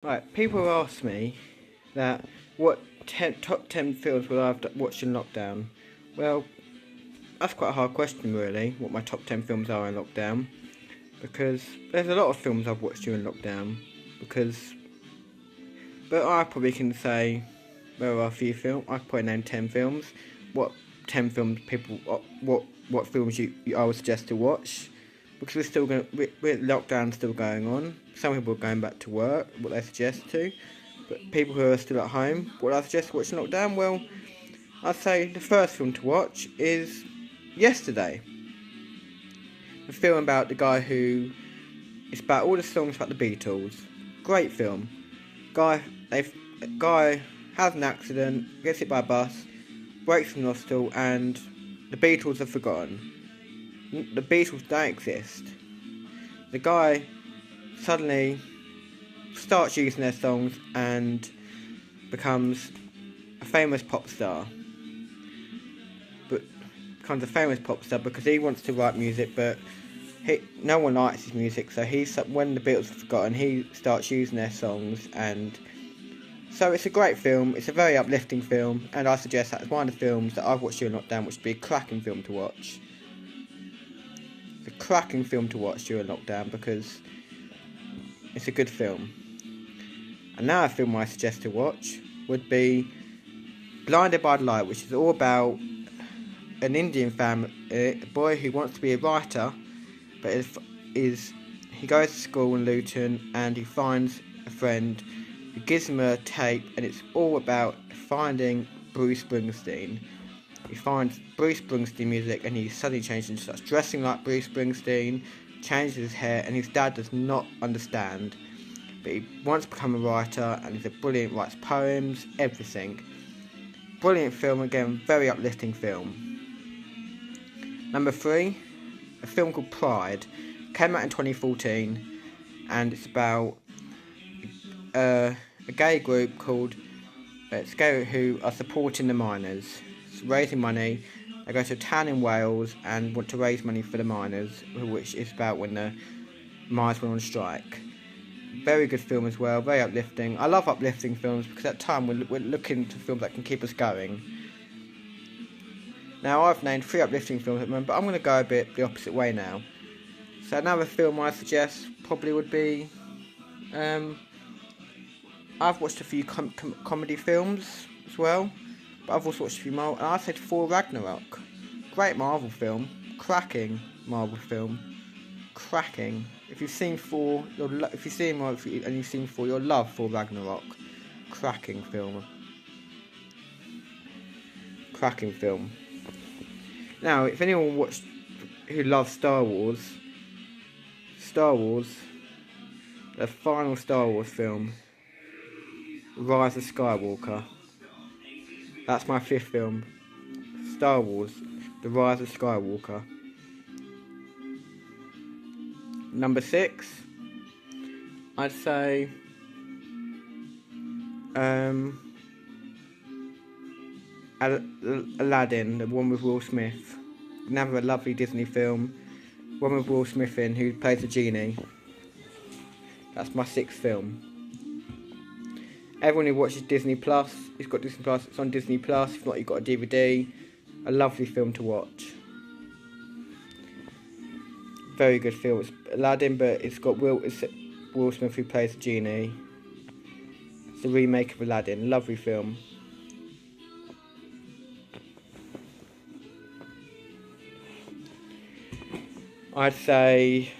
Right, people ask me that what top 10 films will I have watched in lockdown? Well, that's quite a hard question really, what my top 10 films are in lockdown. Because there's a lot of films I've watched during lockdown. But I probably can say there are a few films. I could probably name 10 films. What 10 films people, what films I would suggest to watch. Because we're lockdown still going on. Some people are going back to work, what they suggest to. But people who are still at home, what I suggest to watch in lockdown? Well, I'd say the first film to watch is Yesterday. A film about the guy who... It's about all the songs about the Beatles. Great film. Guy has an accident, gets hit by a bus, breaks from the hospital, and the Beatles are forgotten. The Beatles don't exist. The guy suddenly starts using their songs and becomes a famous pop star. But becomes a famous pop star because he wants to write music, but no one likes his music. So when the Beatles are forgotten, he starts using their songs, and so it's a great film. It's a very uplifting film, and I suggest that's one of the films that I've watched during lockdown, which would be a cracking film to watch. It's a cracking film to watch during lockdown because it's a good film. Another film I suggest to watch would be Blinded by the Light, which is all about an Indian family, a boy who wants to be a writer, but he goes to school in Luton and he finds a friend who gives him a tape, and it's all about finding Bruce Springsteen. He finds Bruce Springsteen music and he suddenly changes and starts dressing like Bruce Springsteen, changes his hair, and his dad does not understand. But he wants to become a writer, and he's writes poems, everything. Brilliant film, again, very uplifting film. Number 3, a film called Pride. Came out in 2014, and it's about a gay group called who are supporting the miners. It's raising money. They go to a town in Wales and want to raise money for the miners, which is about when the miners went on strike. Very good film as well, very uplifting. I love uplifting films because at time we're looking to films that can keep us going. Now I've named 3 uplifting films at the moment, but I'm going to go a bit the opposite way now. So another film I suggest probably would be... I've watched a few comedy films as well, but I've also watched a few more, and I said Thor Ragnarok. Great Marvel film, cracking Marvel film, cracking. If you've seen Thor, and you've seen Thor, you'll love Thor Ragnarok. Cracking film. Cracking film. Now, if anyone who loves Star Wars, the final Star Wars film, Rise of Skywalker. That's my 5th film. Star Wars, The Rise of Skywalker. Number 6, I'd say Aladdin, the one with Will Smith. Another lovely Disney film. One with Will Smith who plays the genie. That's my 6th film. Everyone who watches Disney Plus, it's got Disney Plus, it's on Disney Plus. If not, you've got a DVD. A lovely film to watch. Very good film. It's Aladdin, but it's got Will Smith who plays the genie. It's a remake of Aladdin. Lovely film. I'd say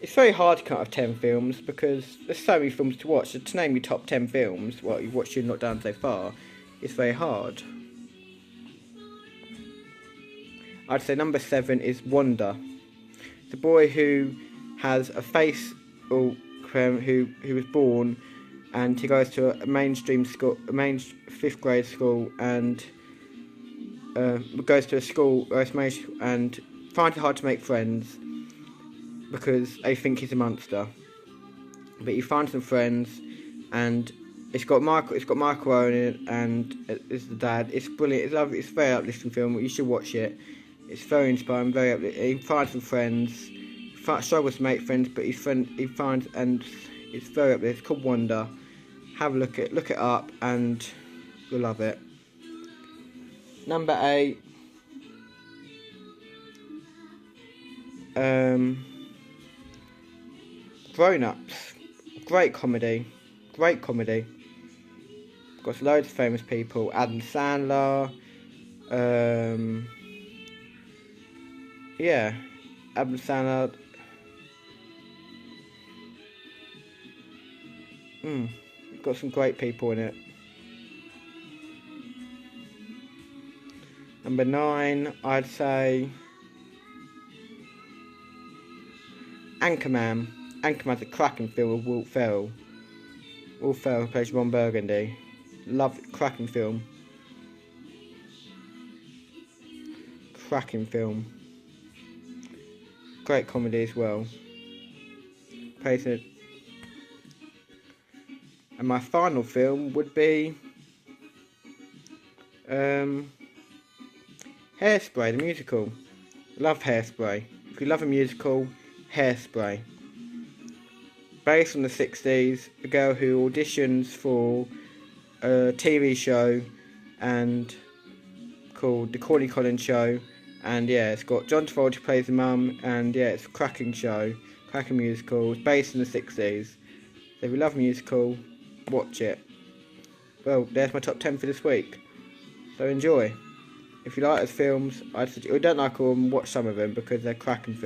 it's very hard to count of 10 films because there's so many films to watch. So to name your top 10 films, what you've watched and not done so far, it's very hard. I'd say number 7 is Wanda. The boy who has a face who was born, and he goes to a mainstream school, a 5th grade school, and goes to a school and finds it hard to make friends because they think he's a monster. But he finds some friends, and it's got Michael Owen in it, and it's the dad. It's brilliant. It's lovely. It's a very uplifting film. You should watch it. It's very inspiring. Very uplifting. He finds some friends. He struggles to make friends, but he finds, and it's very uplifting. It's called Wonder. Have a look it up, and you'll love it. Number 8. Grown Ups. Great comedy. Got loads of famous people. Adam Sandler. Yeah, Adam Sandler. Got some great people in it. Number 9, I'd say Anchorman. Anchorman's a cracking film with Will Ferrell. Will Ferrell plays Ron Burgundy. Love it, cracking film. Great comedy as well. Plays it. And my final film would be Hairspray, the musical. Love Hairspray. If you love a musical, Hairspray. Based on the 60s, a girl who auditions for a TV show and called The Corny Collins Show, and yeah, it's got John Travolta plays the mum, and yeah, it's a cracking show, cracking musical. It's based in the 60s. So if you love a musical, watch it. Well, there's my top 10 for this week. So enjoy. If you like those films, if you don't like them, watch some of them because they're cracking films.